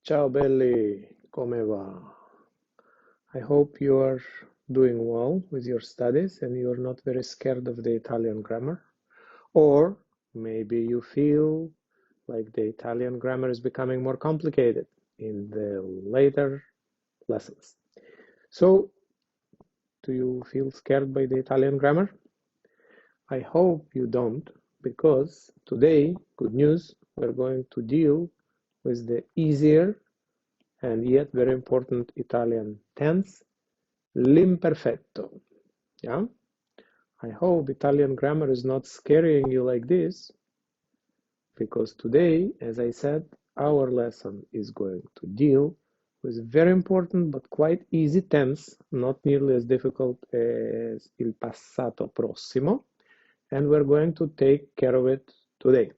Ciao belli, come va? I hope you are doing well with your studies and you're not very scared of the Italian grammar. Or maybe you feel like the Italian grammar is becoming more complicated in the later lessons. So, do you feel scared by the Italian grammar? I hope you don't, because today, good news, we're going to deal with the easier and yet very important Italian tense, l'imperfetto. Yeah? I hope Italian grammar is not scaring you like this, because today, as I said, our lesson is going to deal with very important but quite easy tense, not nearly as difficult as il passato prossimo, and we're going to take care of it today.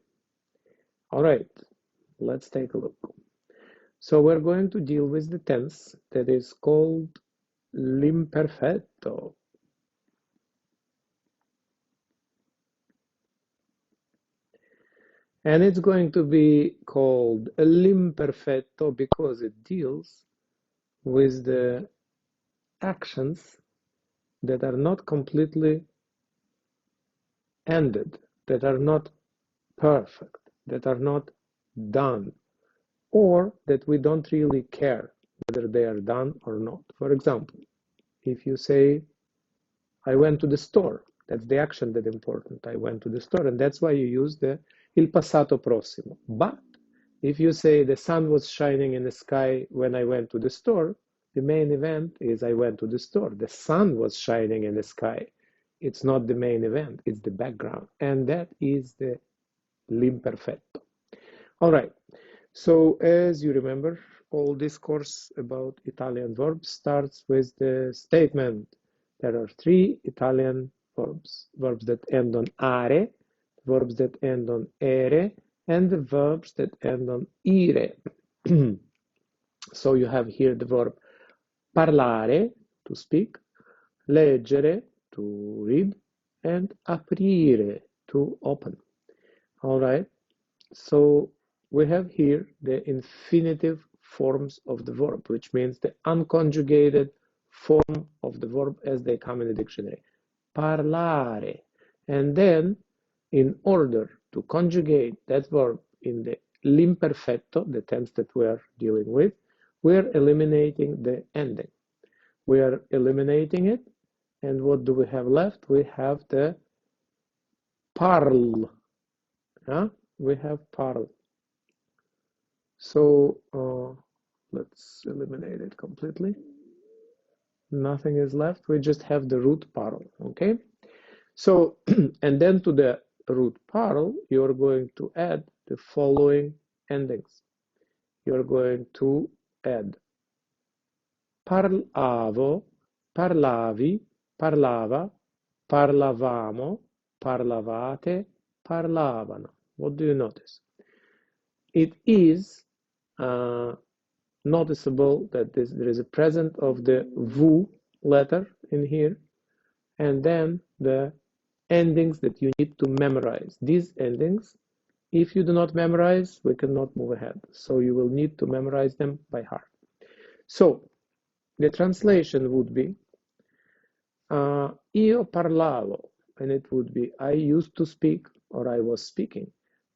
All right, let's take a look. So we're going to deal with the tense that is called l'imperfetto. And it's going to be called l'imperfetto because it deals with the actions that are not completely ended, that are not perfect, that are not done, or that we don't really care whether they are done or not. For example, if you say, I went to the store, that's the action that's important. I went to the store, and that's why you use the il passato prossimo. But if you say the sun was shining in the sky when I went to the store, the main event is I went to the store. The sun was shining in the sky. It's not the main event, it's the background. And that is the l'imperfetto. All right. So as you remember, all this course about Italian verbs starts with the statement. There are three Italian verbs. Verbs that end on are, verbs that end on ere, and the verbs that end on ire. So you have here the verb parlare, to speak, leggere, to read, and aprire, to open. All right. So we have here the infinitive forms of the verb, which means the unconjugated form of the verb as they come in the dictionary. Parlare. And then, in order to conjugate that verb in the l'imperfetto, the tense that we are dealing with, we are eliminating the ending. We are eliminating it, and what do we have left? We have the parl. Yeah? We have parl. So let's eliminate it completely. Nothing is left. We just have the root parl, okay? So, and then to the root parl, you're going to add the following endings. You're going to add parlavo, parlavi, parlava, parlavamo, parlavate, parlavano. What do you notice? It is noticeable that there is a presence of the vu letter in here, and then the endings that you need to memorize. These endings, if you do not memorize, we cannot move ahead. So you will need to memorize them by heart. So the translation would be io parlavo, and it would be I used to speak or I was speaking.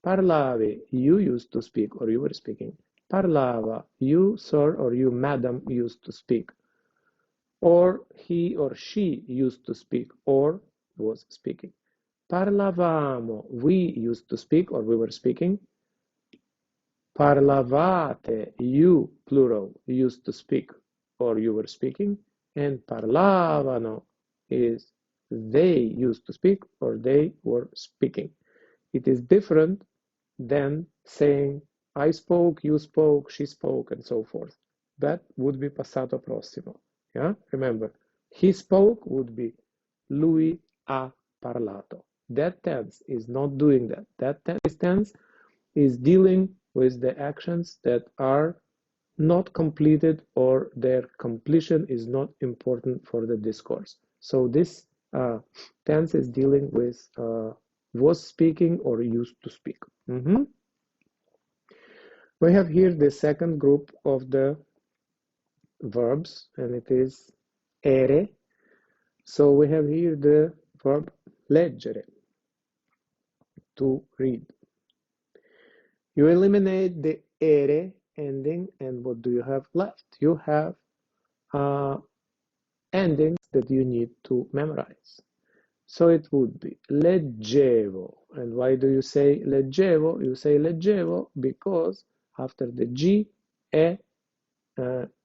Parlavi, you used to speak or you were speaking. Parlava, you, sir, or you, madam, used to speak. Or he or she used to speak or was speaking. Parlavamo, we used to speak or we were speaking. Parlavate, you, plural, used to speak or you were speaking. And parlavano is they used to speak or they were speaking. It is different than saying I spoke, you spoke, she spoke, and so forth. That would be passato prossimo. Yeah? Remember, he spoke would be lui ha parlato. That tense is not doing that. That tense is dealing with the actions that are not completed or their completion is not important for the discourse. So this tense is dealing with was speaking or used to speak. We have here the second group of the verbs, and it is ere. So we have here the verb leggere, to read. You eliminate the ere ending, and what do you have left? You have endings that you need to memorize. So it would be leggevo. And why do you say leggevo? You say leggevo because after the G, E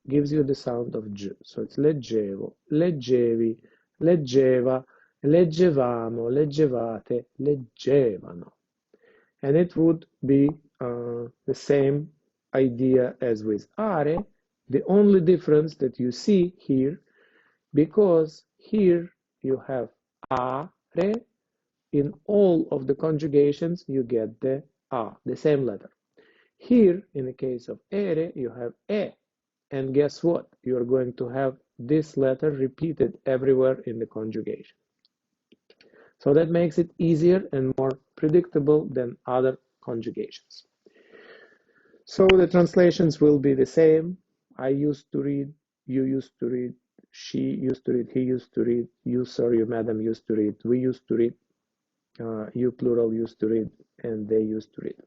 gives you the sound of G. So it's leggevo, leggevi, leggeva, leggevamo, leggevate, leggevano. And it would be the same idea as with are. The only difference that you see here, because here you have are, in all of the conjugations you get the a, the same letter. Here, in the case of ere, you have e, and guess what? You're going to have this letter repeated everywhere in the conjugation. So that makes it easier and more predictable than other conjugations. So the translations will be the same. I used to read, you used to read, she used to read, he used to read, you sir, you madam used to read, we used to read, you plural used to read, and they used to read.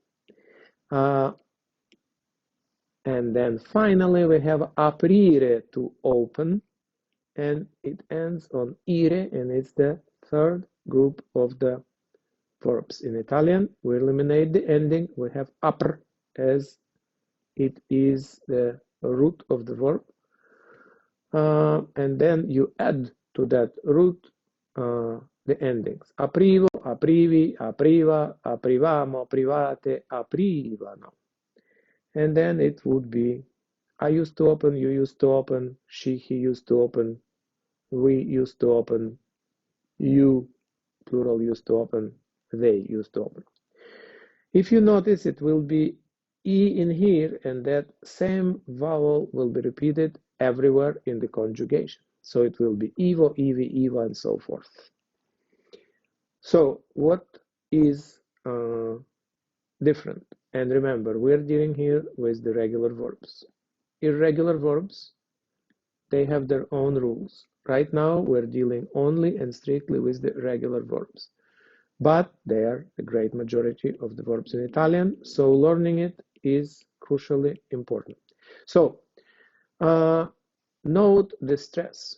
And then finally we have aprire, to open, and it ends on ire, and it's the third group of the verbs. In Italian, we eliminate the ending. We have apr, as it is the root of the verb. And then you add to that root the endings. Aprivo, aprivi, apriva, aprivamo, aprivate, aprivano. And then it would be I used to open, you used to open, she, he used to open, we used to open, you, plural, used to open, they used to open. If you notice, it will be E in here, and that same vowel will be repeated everywhere in the conjugation. So it will be Ivo, Ivi, Eva, and so forth. So what is different? And remember, we're dealing here with the regular verbs. Irregular verbs, they have their own rules. Right now, we're dealing only and strictly with the regular verbs. But they are the great majority of the verbs in Italian, so learning it is crucially important. So, note the stress.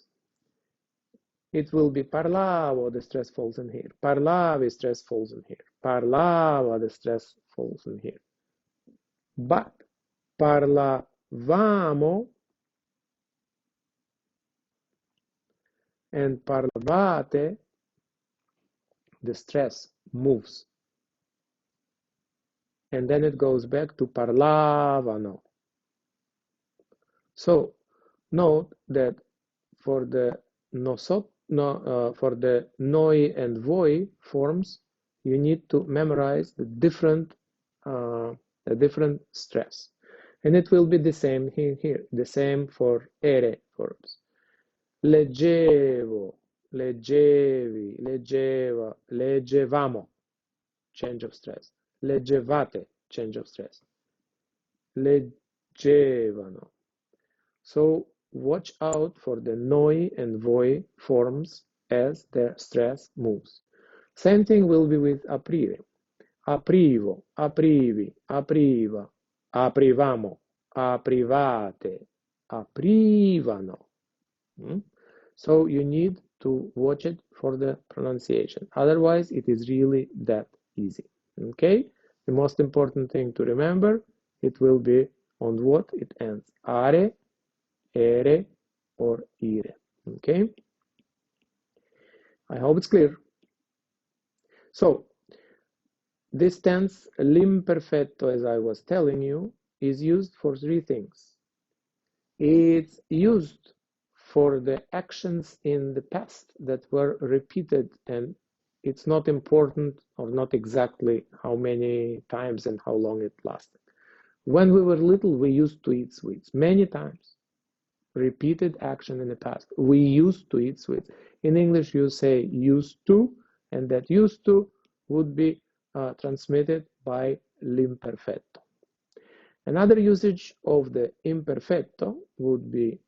It will be parlavo, the stress falls in here. Parlavi, stress falls in here. Parlava, the stress falls in here. But parlavamo and parlavate, the stress moves. And then it goes back to parlavano. So note that for the for the noi and voi forms, you need to memorize the different stress, and it will be the same here, the same for ere verbs. Leggevo, leggevi, leggeva, leggevamo, change of stress. Leggevate, change of stress. Leggevano. So watch out for the noi and voi forms as their stress moves. Same thing will be with aprire. Aprivo, aprivi, apriva, aprivamo, aprivate, aprivano. So you need to watch it for the pronunciation. Otherwise, it is really that easy. Okay? The most important thing to remember, it will be on what it ends. Are, ere, or ire. Okay? I hope it's clear. So, this tense, l'imperfetto, as I was telling you, is used for three things. It's used for the actions in the past that were repeated, and it's not important or not exactly how many times and how long it lasted. When we were little, we used to eat sweets many times. Repeated action in the past. We used to eat sweets. In English, you say used to, and that used to would be transmitted by l'imperfetto. Another usage of the imperfecto would be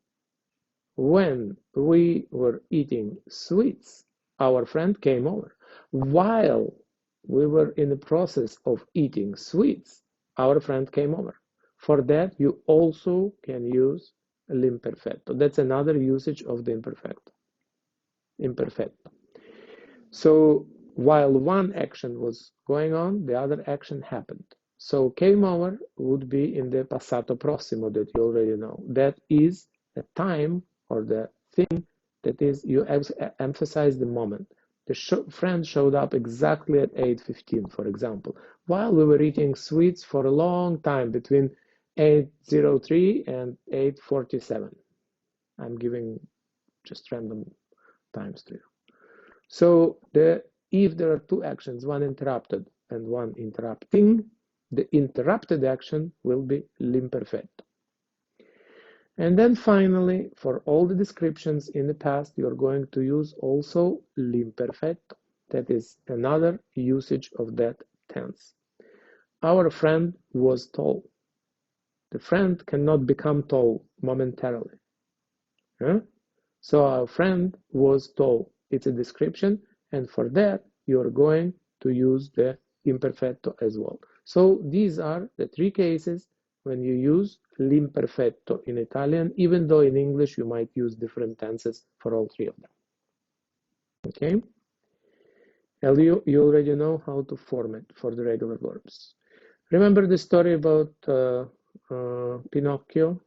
when we were eating sweets, our friend came over. While we were in the process of eating sweets, our friend came over. For that, you also can use l'imperfetto. That's another usage of the imperfecto. Imperfetto. So while one action was going on, the other action happened. So came over would be in the passato prossimo that you already know. That is the time or the thing that is, you emphasize the moment. The friend showed up exactly at 8:15, for example, while we were eating sweets for a long time between 8:03 and 8:47. I'm giving just random times to you. So if there are two actions, one interrupted and one interrupting, the interrupted action will be l'imperfetto. And then finally, for all the descriptions in the past, you're going to use also l'imperfetto. That is another usage of that tense. Our friend was tall. The friend cannot become tall momentarily. Huh? So our friend was tall. It's a description, and for that, you're going to use the imperfetto as well. So these are the three cases when you use l'imperfetto in Italian, even though in English you might use different tenses for all three of them. Okay? Elio, you already know how to form it for the regular verbs. Remember the story about Pinocchio,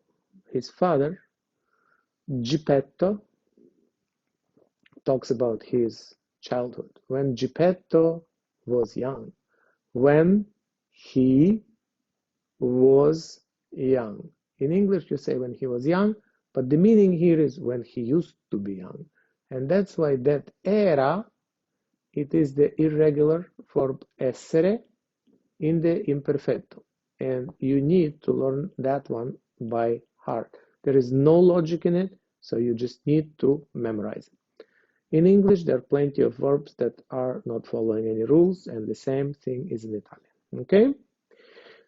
his father, Geppetto, talks about his childhood. When Geppetto was young, when he was young. In English, you say when he was young, but the meaning here is when he used to be young. And that's why that era, it is the irregular verb essere in the imperfetto. And you need to learn that one by heart. There is no logic in it, so you just need to memorize it. In English, there are plenty of verbs that are not following any rules, and the same thing is in Italian. Okay?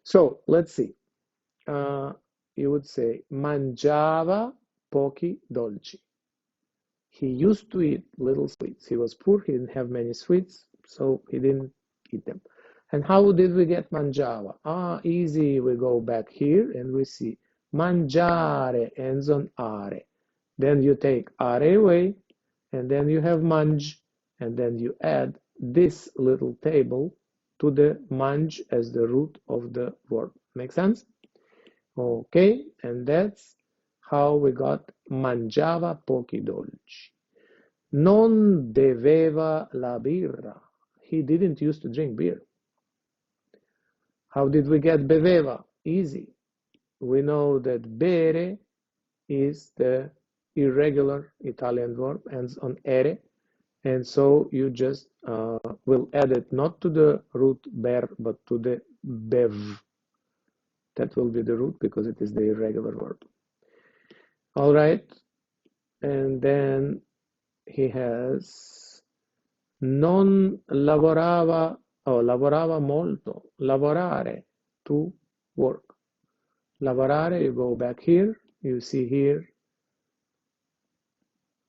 So, let's see. You would say, mangiava pochi dolci. He used to eat little sweets. He was poor, he didn't have many sweets, so he didn't eat them. And how did we get mangiava? Easy. We go back here and we see mangiare ends on are. Then you take are away, and then you have mangi, and then you add this little table to the mangi as the root of the verb. Make sense? Okay, and that's how we got mangiava pochi dolci. Non beveva la birra. He didn't used to drink beer. How did we get beveva? Easy. We know that bere is the irregular Italian verb, ends on ere, and so you just will add it not to the root ber, but to the bev. That will be the root because it is the irregular verb. All right, and then he has non lavorava, lavorava molto, lavorare, to work. Lavorare, you go back here, you see here,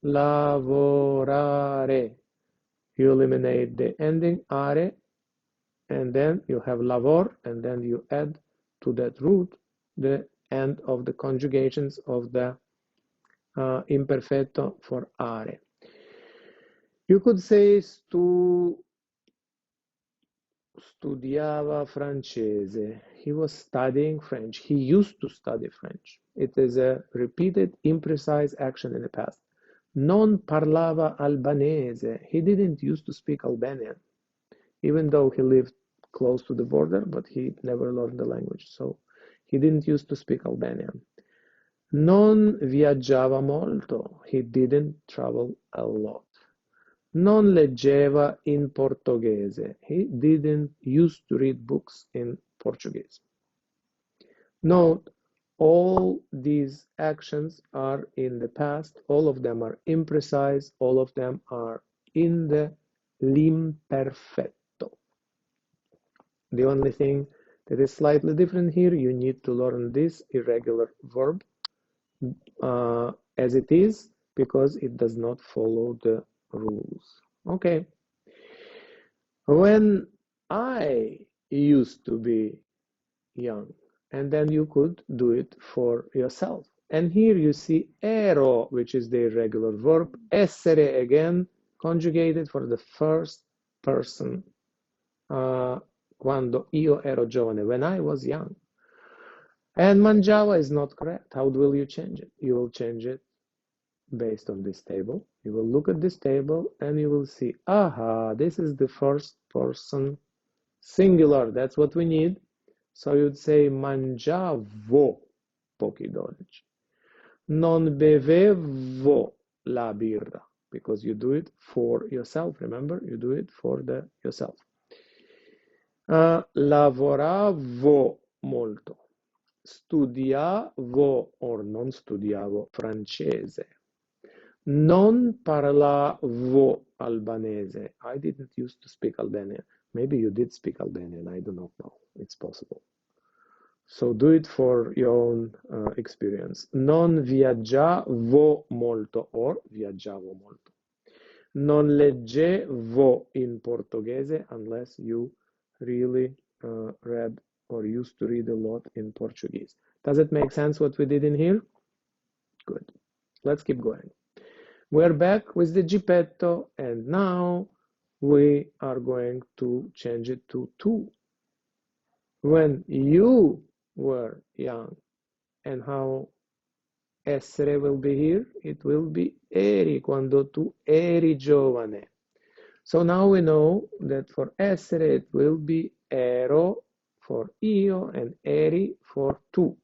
lavorare. You eliminate the ending are, and then you have lavor, and then you add to that root the end of the conjugations of the imperfetto for are. You could say studiava francese. He was studying French. He used to study French. It is a repeated, imprecise action in the past. Non parlava albanese. He didn't used to speak Albanian, even though he lived close to the border, but he never learned the language. So he didn't used to speak Albanian. Non viaggiava molto. He didn't travel a lot. Non leggeva in portoghese. He didn't used to read books in Portuguese. Note, all these actions are in the past. All of them are imprecise. All of them are in the l'imperfetto. The only thing That is slightly different here. You need to learn this irregular verb as it is, because it does not follow the rules. Okay. When I used to be young, and then you could do it for yourself. And here you see ero, which is the irregular verb, essere again, conjugated for the first person, quando io ero giovane, when I was young. And mangiava is not correct. How will you change it? You will change it based on this table. You will look at this table and you will see, aha, this is the first person singular. That's what we need. So you'd say mangiavo pochi dolci. Non bevevo la birra, because you do it for yourself. Remember, you do it for yourself. Lavoravo molto. Studiavo or non studiavo francese. Non parlavo albanese. I didn't used to speak Albanian. Maybe you did speak Albanian. I do not know. It's possible. So do it for your own experience. Non viaggiavo molto or viaggiavo molto. Non leggevo in portoghese unless you really read or used to read a lot in Portuguese. Does it make sense what we did in here? Good. Let's keep going. We're back with the Geppetto, and now we are going to change it to tu. When you were young, and how essere will be here? It will be eri, quando tu eri giovane. So now we know that for essere it will be ero for io and eri for tu.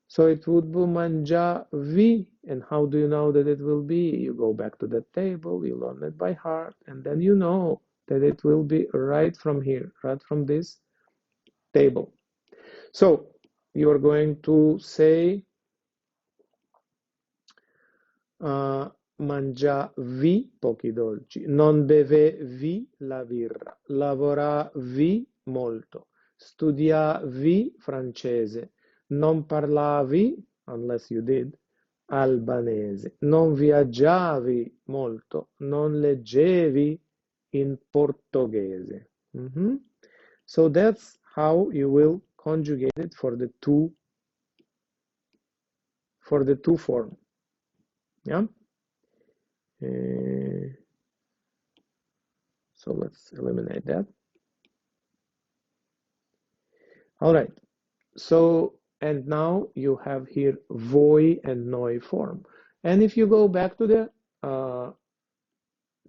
So it would be mangiavi, and how do you know that it will be? You go back to the table, you learn it by heart, and then you know that it will be right from here, right from this table. So you are going to say mangiavi pochi dolci, non bevevi la birra, lavoravi molto, studiavi francese, non parlavi, unless you did, albanese, non viaggiavi molto, non leggevi in portoghese. So that's how you will conjugate it for the tu form. Yeah. So let's eliminate that. All right. So, and now you have here voi and noi form. And if you go back to the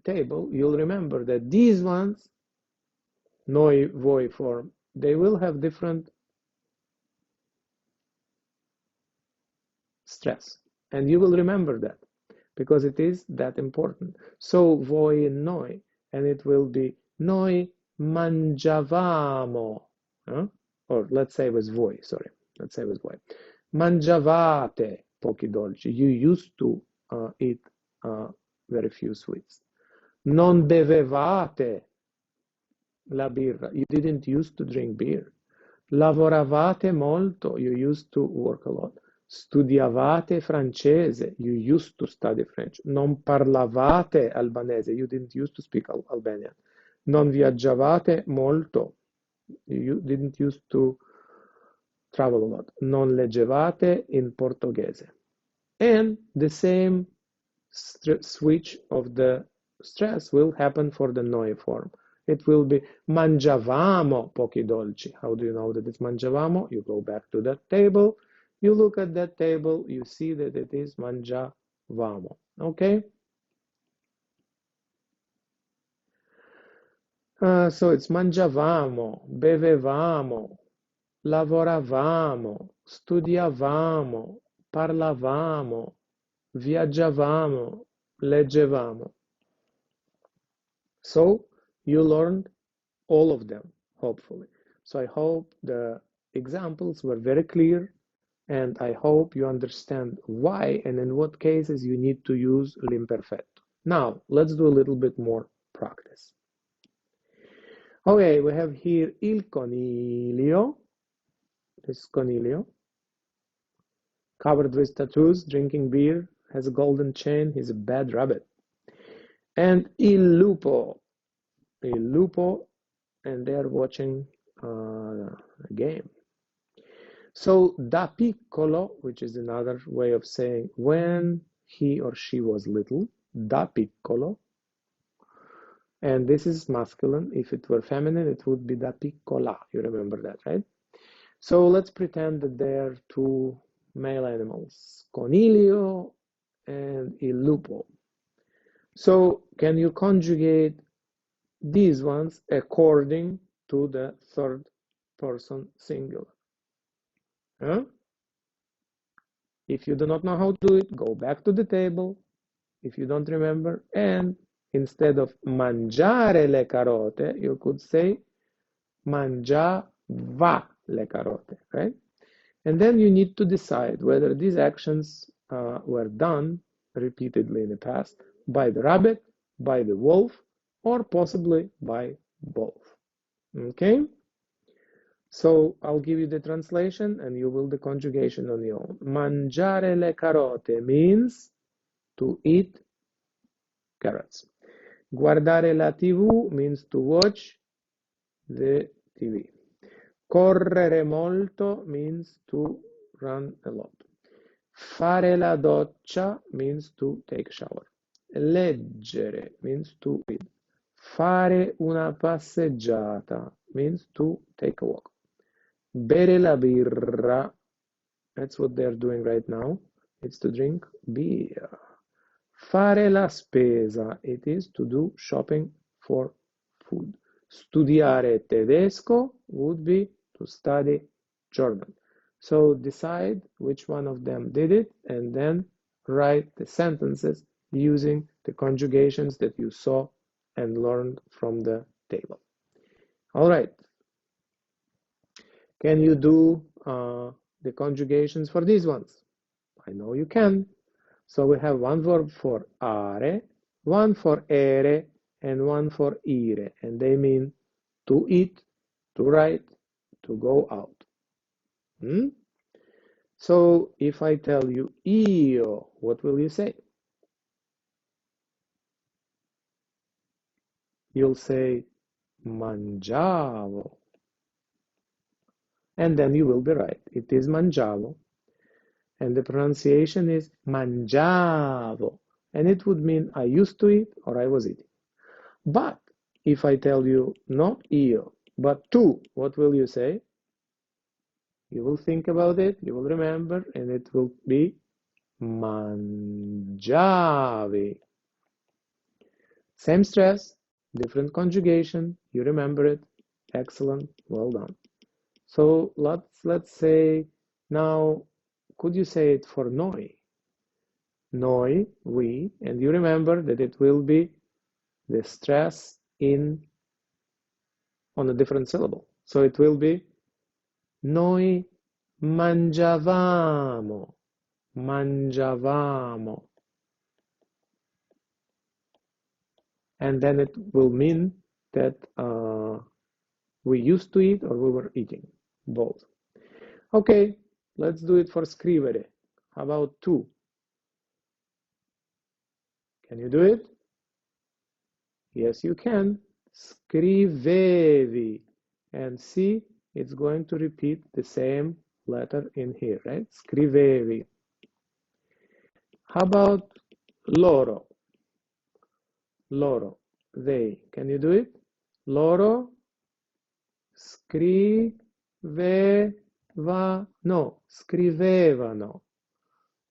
table, you'll remember that these ones, noi, voi form, they will have different stress. And you will remember that because it is that important. So voi and noi, and it will be noi mangiavamo, or let's say it was voi, sorry. Let's say it was voi. Mangiavate pochi dolci. You used to eat very few sweets. Non bevevate la birra. You didn't used to drink beer. Lavoravate molto. You used to work a lot. Studiavate francese. You used to study French. Non parlavate albanese. You didn't used to speak Albanian. Non viaggiavate molto. You didn't used to travel a lot. Non leggevate in portoghese. And the same switch of the stress will happen for the noi form. It will be mangiavamo pochi dolci. How do you know that it's mangiavamo? You go back to that table. You look at that table. You see that it is mangiavamo. Okay? So it's mangiavamo, bevevamo, lavoravamo, studiavamo, parlavamo, viaggiavamo, leggevamo. So you learned all of them, hopefully. So I hope the examples were very clear, and I hope you understand why and in what cases you need to use l'imperfetto. Now, let's do a little bit more practice. Okay, we have here il coniglio. This is Conilio. Covered with tattoos, drinking beer, has a golden chain, he's a bad rabbit. And Il Lupo, and they're watching a game. So da piccolo, which is another way of saying when he or she was little, da piccolo. And this is masculine. If it were feminine, it would be da piccola. You remember that, right? So let's pretend that they're two male animals, Conilio and Il Lupo. So can you conjugate these ones according to the third person singular? Huh? If you do not know how to do it, go back to the table. If you don't remember, and instead of mangiare le carote, you could say mangiava le carote, right? And then you need to decide whether these actions were done repeatedly in the past by the rabbit, by the wolf, or possibly by both. Okay? So I'll give you the translation and you will the conjugation on your own. Mangiare le carote means to eat carrots. Guardare la TV means to watch the TV. Correre molto means to run a lot. Fare la doccia means to take a shower. Leggere means to read. Fare una passeggiata means to take a walk. Bere la birra, that's what they're doing right now. It's to drink beer. Fare la spesa, it is to do shopping for food. Studiare tedesco would be to study German. So decide which one of them did it and then write the sentences using the conjugations that you saw and learned from the table. All right. Can you do the conjugations for these ones? I know you can. So we have one verb for are, one for ere, and one for ire, and they mean to eat, to write, to go out. So if I tell you io, what will you say? You'll say mangiavo. And then you will be right. It is mangiavo. And the pronunciation is mangiavo. And it would mean I used to eat or I was eating. But if I tell you not io, but tu, what will you say? You will think about it, you will remember, and it will be mangiavi. Same stress, different conjugation, you remember it. Excellent, well done. So let's say now, could you say it for noi? Noi, we, and you remember that it will be the stress on a different syllable. So it will be noi mangiavamo, mangiavamo. And then it will mean that we used to eat or we were eating, both. Okay, let's do it for scrivere. How about tu? Can you do it? Yes, you can. Scrivevi. And see, it's going to repeat the same letter in here, right? Scrivevi. How about loro? Loro, they. Can you do it? Loro scrivevano.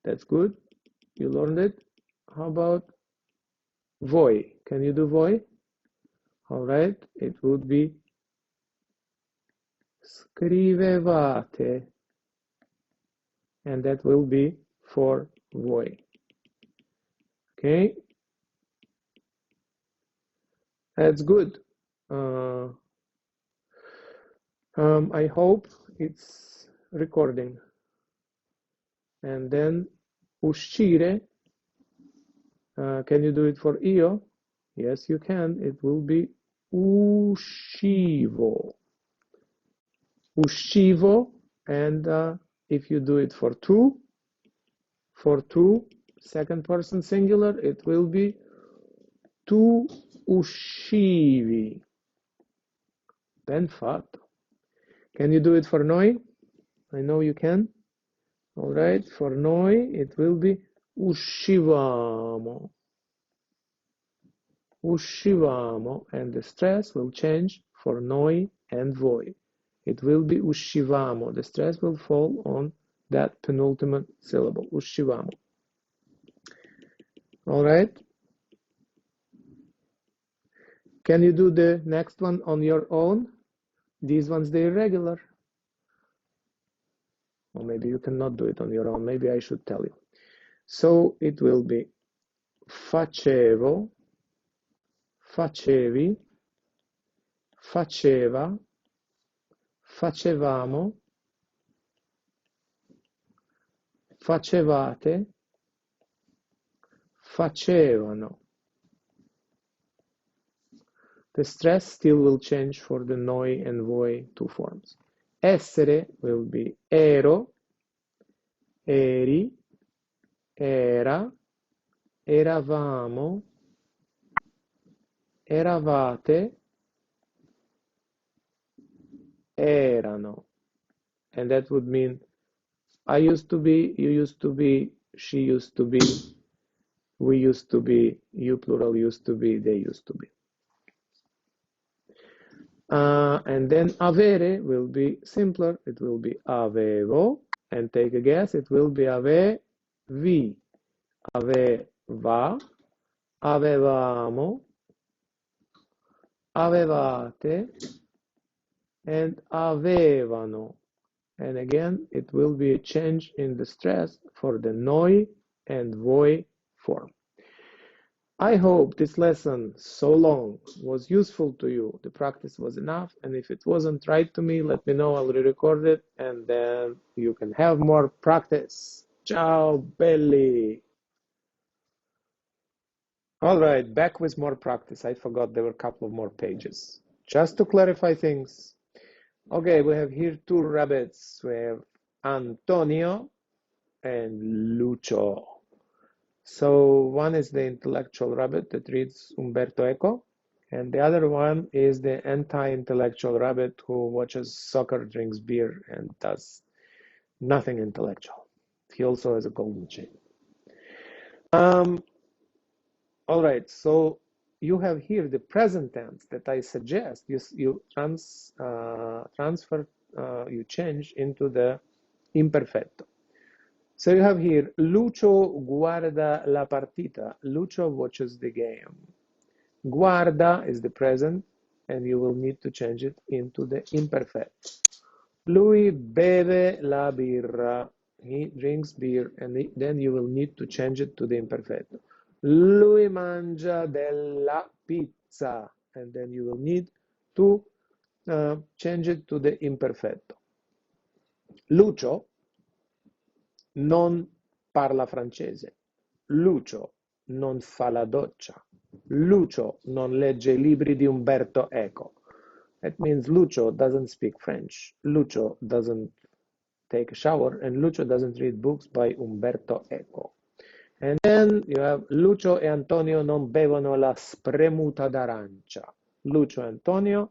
That's good. You learned it. How about voi? Can you do voi? All right. It would be scrivevate. And that will be for voi. Okay. That's good. I hope it's recording. And then uscire. Can you do it for io? Yes, you can. It will be uscivo. Uscivo, And if you do it for two, second person singular, it will be tu uscivi. Ben fatto. Can you do it for noi? I know you can. All right, for noi it will be uscivamo. Uscivamo, and the stress will change for noi and voi. It will be uscivamo. The stress will fall on that penultimate syllable, uscivamo. All right. Can you do the next one on your own? These ones, they're irregular. Or maybe you cannot do it on your own. Maybe I should tell you. So it will be facevo, facevi, faceva, facevamo, facevate, facevano. The stress still will change for the noi and voi two forms. Essere will be ero, eri, era, eravamo, eravate, erano. And that would mean I used to be, you used to be, she used to be, we used to be, you plural used to be, they used to be. And then avere will be simpler. It will be avevo. And take a guess, it will be avevi, aveva, avevamo, avevate, and avevano. And again, it will be a change in the stress for the noi and voi form. I hope this lesson, so long, was useful to you. The practice was enough, and if it wasn't, write to me, let me know, I'll re-record it, and then you can have more practice. Ciao, belli! All right, back with more practice. I forgot there were a couple of more pages. Just to clarify things. Okay, we have here two rabbits. We have Antonio and Lucio. So one is the intellectual rabbit that reads Umberto Eco, and the other one is the anti-intellectual rabbit who watches soccer, drinks beer, and does nothing intellectual. He also has a golden chain. All right, so you have here the present tense that I suggest you transfer, you change into the imperfecto. So you have here, Lucio guarda la partita. Lucio watches the game. Guarda is the present, and you will need to change it into the imperfecto. Lui beve la birra. He drinks beer, and then you will need to change it to the imperfecto. Lui mangia della pizza, and then you will need to change it to the imperfetto. Lucio non parla francese. Lucio non fa la doccia. Lucio non legge i libri di Umberto Eco. That means Lucio doesn't speak French. Lucio doesn't take a shower, and Lucio doesn't read books by Umberto Eco. And then you have Lucio e Antonio non bevono la spremuta d'arancia. Lucio e Antonio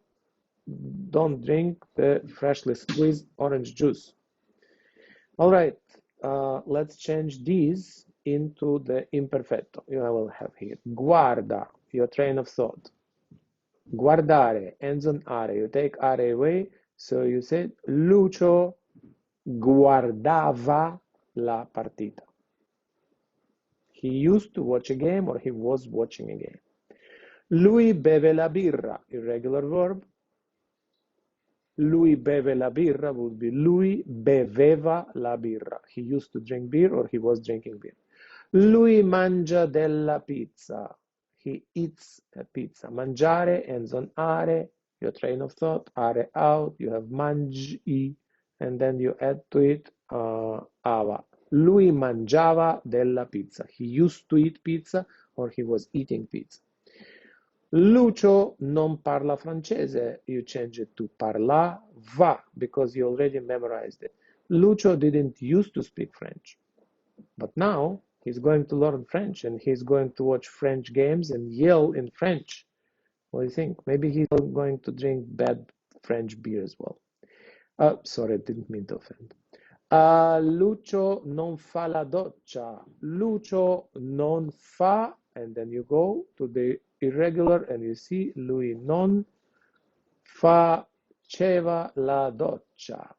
don't drink the freshly squeezed orange juice. All right, let's change these into the imperfetto. You will have here guarda, your train of thought. Guardare ends on are. You take are away, so you said Lucio guardava la partita. He used to watch a game, or he was watching a game. Lui beve la birra, irregular verb. Lui beve la birra would be lui beveva la birra. He used to drink beer, or he was drinking beer. Lui mangia della pizza. He eats a pizza. Mangiare ends on are, your train of thought, are out, you have mangi, and then you add to it ava. Lui mangiava della pizza. He used to eat pizza, or he was eating pizza. Lucio non parla francese. You change it to parlava, because you already memorized it. Lucio didn't used to speak French, but now he's going to learn French and he's going to watch French games and yell in French. What do you think? Maybe he's going to drink bad French beer as well. Sorry, I didn't mean to offend. Lucio non fa la doccia. Lucio non fa, and then you go to the irregular and you see lui non faceva la doccia.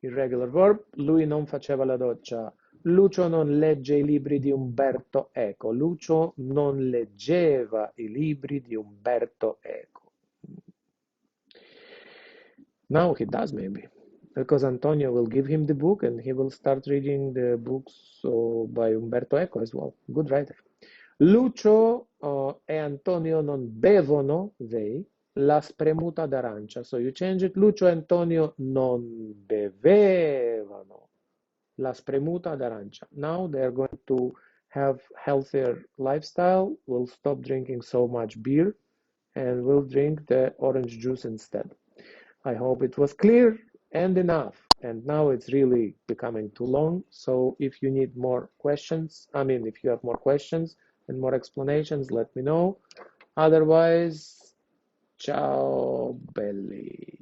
Irregular verb, lui non faceva la doccia. Lucio non legge i libri di Umberto Eco. Lucio non leggeva i libri di Umberto Eco. Now he does, maybe, because Antonio will give him the book and he will start reading the books by Umberto Eco as well. Good writer. Lucio e Antonio non bevono, they, la spremuta d'arancia. So you change it. Lucio e Antonio non bevevano la spremuta d'arancia. Now they are going to have healthier lifestyle. We'll stop drinking so much beer and we'll drink the orange juice instead. I hope it was clear and enough. And now it's really becoming too long. So if you need more questions, if you have more questions and more explanations, let me know. Otherwise, ciao belli.